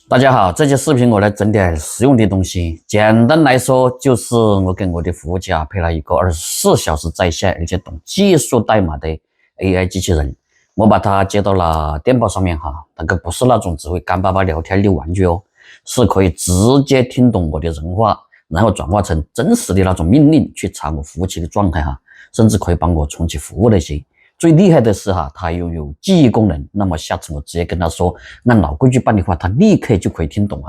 大家好，这期视频我来整点实用的东西。简单来说，就是我给我的服务器配了一个24小时在线，而且懂技术代码的 AI 机器人。我把它接到了电报上面那个不是那种只会干巴巴聊天的玩具哦，是可以直接听懂我的人话，然后转化成真实的那种命令去查我服务器的状态甚至可以帮我重启服务那些。最厉害的是它拥有记忆功能，那么下次我直接跟他说按老规矩办的话，他立刻就可以听懂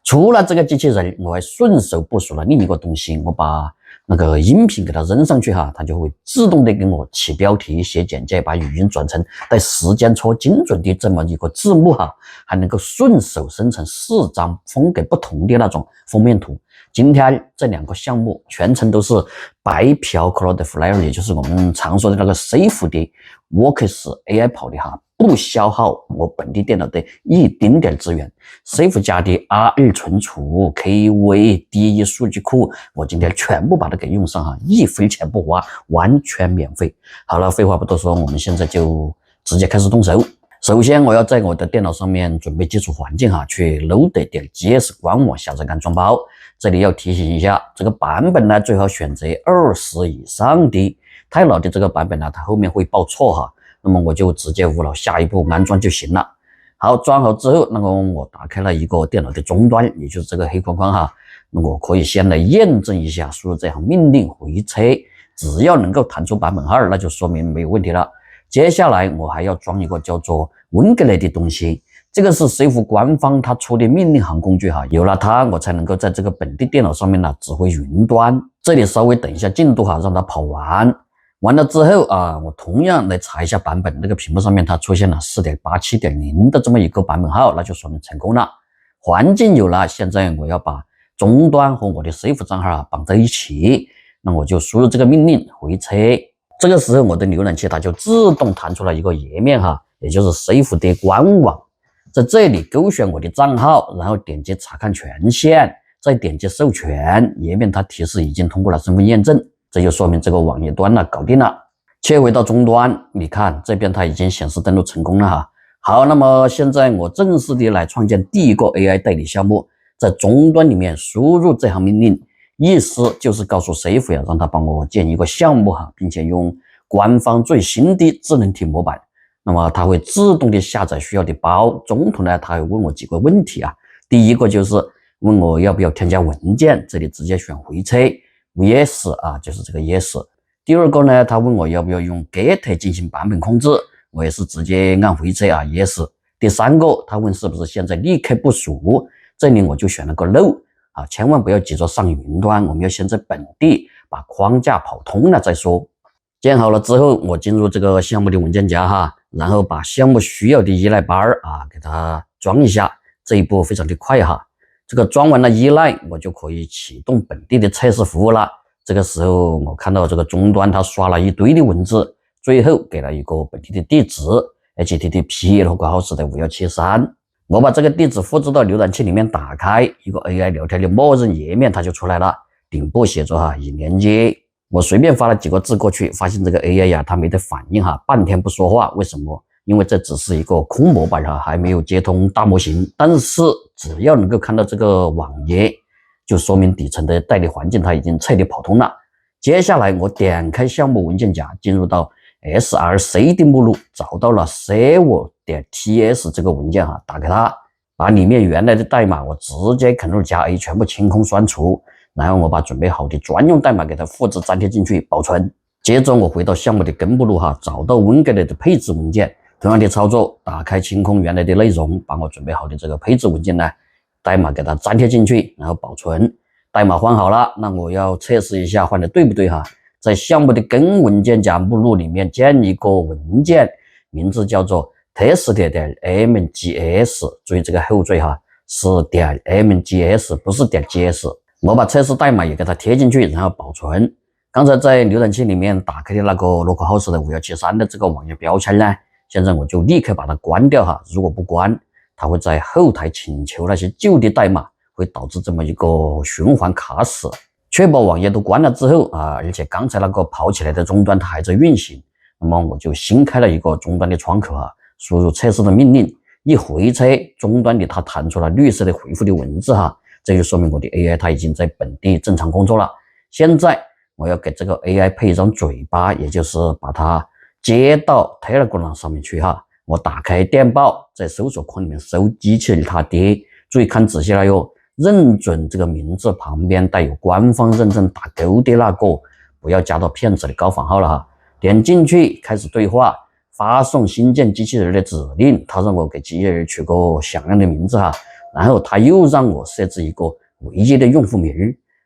除了这个机器人，我还顺手部署了另一个东西，我把那个音频给它扔上去它就会自动的给我起标题、写简介，把语音转成带时间戳精准的这么一个字幕还能够顺手生成4张风格不同的那种封面图。今天这2个项目全程都是白嫖 Cloudflare， 也就是我们常说的那个 Safe 的 Works AI 跑的不消耗我本地电脑的一丁点资源。Safe 家的 R2 存储、KV、D1 数据库，我今天全部把它给用上1分钱不花，完全免费。好了，废话不多说，我们现在就直接开始动手。首先我要在我的电脑上面准备基础环境去 load.gs 官网下载安装包。这里要提醒一下，这个版本呢最好选择20以上的，太老的这个版本它后面会报错那么我就直接无脑下一步安装就行了。好，装好之后，那么我打开了一个电脑的终端，也就是这个黑框框那我可以先来验证一下，输入这行命令回车，只要能够弹出版本号，那就说明没有问题了。接下来我还要装一个叫做 Wingley 的东西，这个是Safe官方它出的命令行工具有了它我才能够在这个本地电脑上面指挥云端。这里稍微等一下进度让它跑完了之后我同样来查一下版本，那个屏幕上面它出现了 4.87.0 的这么一个版本号，那就说明成功了。环境有了，现在我要把终端和我的 Safe 账号绑在一起，那我就输入这个命令回车。这个时候我的浏览器它就自动弹出了一个页面也就是 Safe 的官网。在这里勾选我的账号，然后点击查看权限，再点击授权，页面它提示已经通过了身份验证，这就说明这个网页端搞定了。切回到终端，你看这边它已经显示登录成功了好，那么现在我正式的来创建第一个 AI 代理项目，在终端里面输入这行命令，意思就是告诉 Safe 让他帮我建一个项目并且用官方最新的智能体模板。那么它会自动的下载需要的包，中途呢它会问我几个问题第一个就是问我要不要添加文件，这里直接选回车 Yes 就是这个 Yes。 第二个呢，他问我要不要用 Get 进行版本控制，我也是直接按回车Yes。 第三个他问是不是现在立刻部署，这里我就选了个 No 千万不要急着上云端，我们要先在本地把框架跑通了再说。建好了之后，我进入这个项目的文件夹然后把项目需要的依赖包给它装一下，这一步非常的快这个装完了依赖，我就可以启动本地的测试服务了。这个时候我看到这个终端它刷了一堆的文字，最后给了一个本地的地址 http://5173。我把这个地址复制到浏览器里面，打开一个 AI 聊天的默认页面，它就出来了，顶部写着已连接。我随便发了几个字过去，发现这个 AI 它没得反应半天不说话。为什么？因为这只是一个空模板还没有接通大模型。但是只要能够看到这个网页，就说明底层的代理环境它已经彻底跑通了。接下来我点开项目文件夹，进入到 src 的目录，找到了 server.ts 这个文件打开它，把里面原来的代码我直接 Ctrl+A 全部清空删除，然后我把准备好的专用代码给它复制粘贴进去保存。接着我回到项目的根目录找到 Wingley 的配置文件，同样的操作，打开清空原来的内容，把我准备好的这个配置文件呢代码给它粘贴进去，然后保存。代码换好了，那我要测试一下换的对不对在项目的根文件夹目录里面建一个文件，名字叫做 test.mgs， 注意这个后缀是.mgs 不是.gs。我把测试代码也给它贴进去，然后保存。刚才在浏览器里面打开的那个 localhost 的5173的这个网页标签呢，现在我就立刻把它关掉如果不关，它会在后台请求那些旧的代码，会导致这么一个循环卡死。确保网页都关了之后而且刚才那个跑起来的终端它还在运行，那么我就新开了一个终端的窗口输入测试的命令，一回车，终端的它弹出了绿色的回复的文字哈，这就说明我的 AI 它已经在本地正常工作了。现在我要给这个 AI 配一张嘴巴，也就是把它接到 Telegram 上面去哈。我打开电报，在搜索框里面搜机器人他爹，注意看仔细了哟，认准这个名字旁边带有官方认证打勾的那个，不要加到骗子的高仿号了哈。点进去开始对话，发送新建机器人的指令，他让我给机器人取个响亮的名字哈，然后他又让我设置一个唯一的用户名，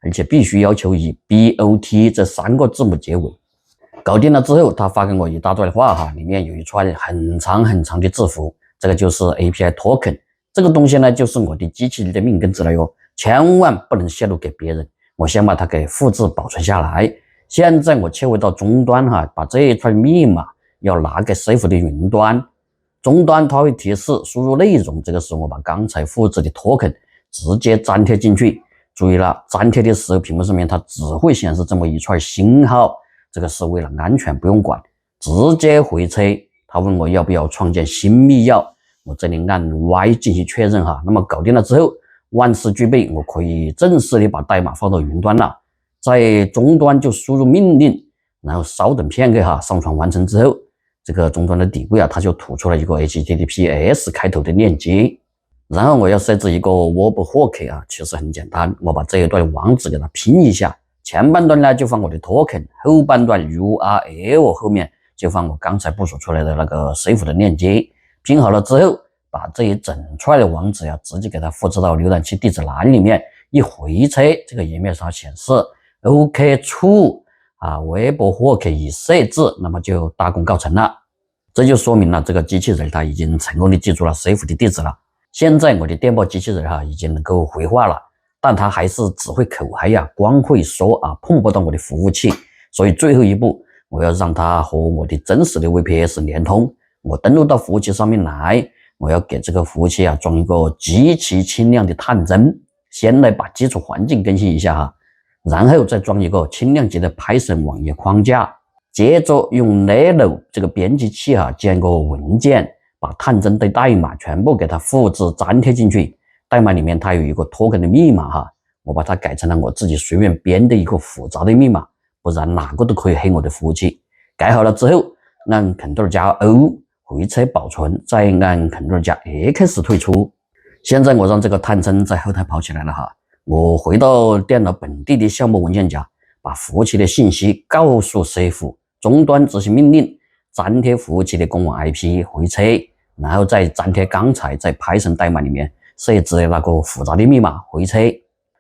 而且必须要求以 BOT 这3个字母结尾。搞定了之后，他发给我一大段话哈，里面有一串很长的字符，这个就是 API token。这个东西呢，就是我的机器人的命根子了哟，千万不能泄露给别人。我先把它给复制保存下来。现在我切回到终端哈，把这一串密码要拿给 Safe 的云端。终端它会提示输入内容，这个时候我把刚才复制的 token 直接粘贴进去。注意了，粘贴的时候屏幕上面它只会显示这么一串星号。这个是为了安全，不用管，直接回车。他问我要不要创建新密钥，我这里按 Y 进行确认哈。那么搞定了之后，万事俱备，我可以正式的把代码放到云端了。在终端就输入命令，然后稍等片刻哈，上传完成之后，这个终端的底部它就吐出了一个 HTTPS 开头的链接。然后我要设置一个 webhook 啊，其实很简单，我把这一段网址给它拼一下。前半段呢就放我的 token， 后半段 URL 后面就放我刚才部署出来的那个 Safe 的链接。拼好了之后，把这一整串的网址直接给它复制到浏览器地址栏里面，一回车，这个页面上显示 OK 处webhook 已设置，那么就大功告成了。这就说明了这个机器人它已经成功的记住了 Safe 的地址了。现在我的电报机器人已经能够回话了。但他还是只会口嗨呀，光会说碰不到我的服务器，所以最后一步我要让他和我的真实的 VPS 连通。我登录到服务器上面来，我要给这个服务器装一个极其轻量的探针，先来把基础环境更新一下哈，然后再装一个轻量级的 Python 网页框架，接着用 Nano 这个编辑器建个文件，把探针的代码全部给它复制粘贴进去。代码里面它有一个 token 的密码哈，我把它改成了我自己随便编的一个复杂的密码，不然哪个都可以黑我的服务器。改好了之后，按 Ctrl+O 回车保存，再按 Ctrl+X 退出。现在我让这个探针在后台跑起来了哈，我回到电脑本地的项目文件夹，把服务器的信息告诉 Safe， 终端执行命令，粘贴服务器的公网 IP 回车，然后再粘贴刚才在 Python 代码里面设置的那个复杂的密码回车，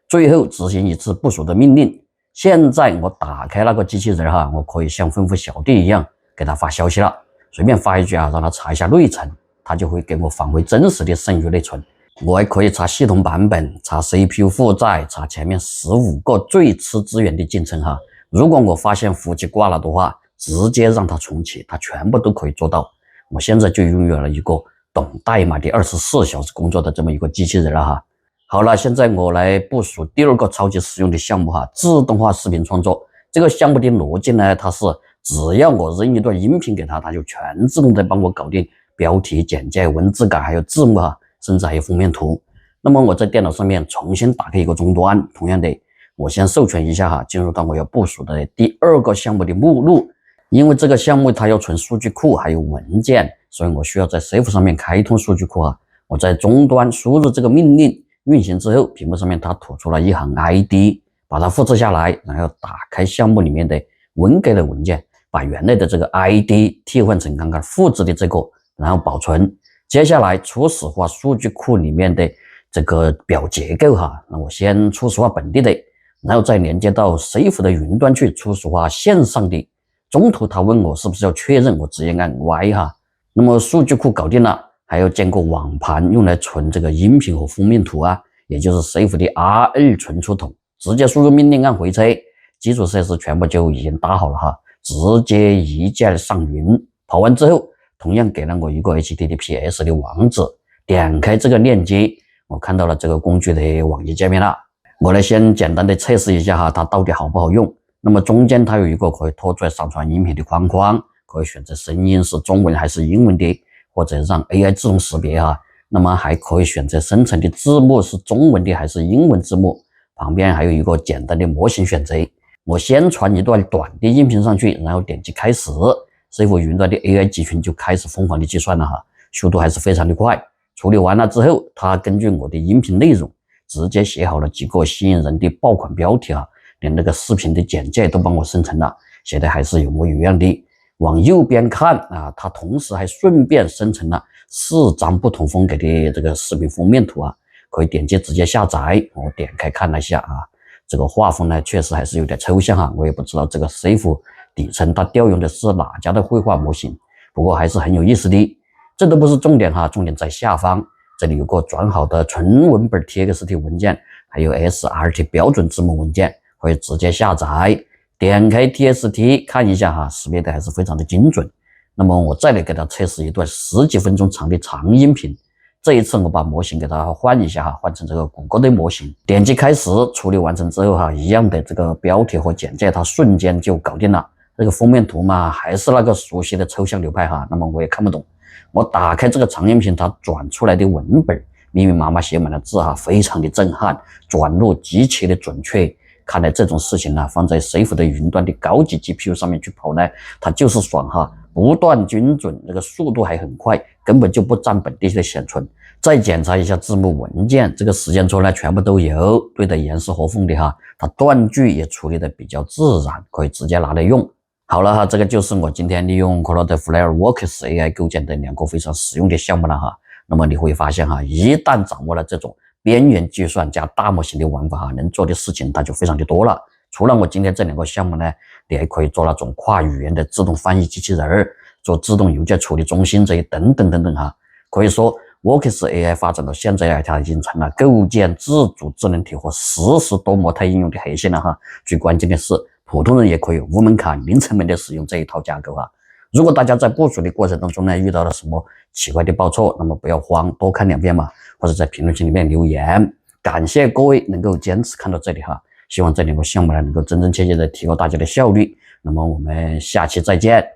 最后执行一次部署的命令。现在我打开那个机器人我可以像吩咐小弟一样给他发消息了，随便发一句让他查一下内存，他就会给我返回真实的剩余内存。我还可以查系统版本，查 CPU 负载，查前面15个最吃资源的进程哈。如果我发现服务器挂了的话，直接让它重启，它全部都可以做到。我现在就拥有了一个懂代码的24小时工作的这么一个机器人了哈。好了，现在我来部署第二个超级实用的项目自动化视频创作。这个项目的逻辑呢，它是只要我扔一段音频给它，它就全自动的帮我搞定标题、简介、文字稿，还有字幕甚至还有封面图。那么我在电脑上面重新打开一个终端，同样的，我先授权一下进入到我要部署的第二个项目的目录。因为这个项目它要存数据库还有文件，所以我需要在 Safe 上面开通数据库我在终端输入这个命令，运行之后，屏幕上面它吐出了一行 ID， 把它复制下来，然后打开项目里面的文格的文件，把原来的这个 ID 替换成刚刚复制的这个，然后保存。接下来初始化数据库里面的这个表结构那我先初始化本地的，然后再连接到 Safe 的云端去初始化线上的。中途他问我是不是要确认，我直接按 Y 那么数据库搞定了，还要建个网盘用来存这个音频和封面图也就是 Safe 的 R2 存储筒，直接输入命令按回车，基础设施全部就已经搭好了直接一键上云。跑完之后，同样给了我一个 HTTPS 的网址，点开这个链接，我看到了这个工具的网页界面了。我来先简单的测试一下它到底好不好用。那么中间它有一个可以拖出来上传音频的框框，可以选择声音是中文还是英文的，或者让 AI 自动识别哈。那么还可以选择生成的字幕是中文的还是英文字幕，旁边还有一个简单的模型选择。我先传一段短的音频上去，然后点击开始，水浒云端的 AI 集群就开始疯狂的计算了哈，速度还是非常的快。处理完了之后，它根据我的音频内容，直接写好了几个吸引人的爆款标题啊，连那个视频的简介都帮我生成了，写的还是有模有样的。往右边看啊，它同时还顺便生成了4张不同风格的这个视频封面图啊，可以点击直接下载。我点开看了一下啊，这个画风呢确实还是有点抽象哈，我也不知道这个水浒底层它调用的是哪家的绘画模型，不过还是很有意思的。这都不是重点哈，重点在下方，这里有个转好的纯文本 TXT 文件，还有 SRT 标准字幕文件，可以直接下载。点开 TXT 看一下哈，识别的还是非常的精准。那么我再来给它测试一段10几分钟长的长音频。这一次我把模型给它换一下哈，换成这个谷歌的模型。点击开始，处理完成之后哈，一样的这个标题和简介它瞬间就搞定了。这个封面图嘛，还是那个熟悉的抽象流派哈，那么我也看不懂。我打开这个长音频，它转出来的文本密密麻麻写满了字哈，非常的震撼，转录极其的准确。看来这种事情呢，放在水浒的云端的高级 GPU 上面去跑呢，它就是爽哈，不断精准，那个速度还很快，根本就不占本地的显存。再检查一下字幕文件，这个时间轴呢全部都有，对得严丝合缝的哈，它断句也处理的比较自然，可以直接拿来用。好了哈，这个就是我今天利用 Cloudflare Works AI 构建的2个非常实用的项目了哈。那么你会发现哈，一旦掌握了这种边缘计算加大模型的玩法哈，能做的事情它就非常的多了。除了我今天这2个项目呢，你还可以做那种跨语言的自动翻译机器人，做自动邮件处理中心这些等等等等哈。可以说 Works AI 发展到现在啊，它已经成了构建自主智能体和实时多模态应用的核心了哈。最关键的是，普通人也可以无门槛、零成本的使用这一套架构啊。如果大家在部署的过程当中呢，遇到了什么奇怪的报错，那么不要慌，多看2遍嘛，或者在评论区里面留言。感谢各位能够坚持看到这里哈，希望这2个项目呢能够真真切切的提高大家的效率。那么我们下期再见。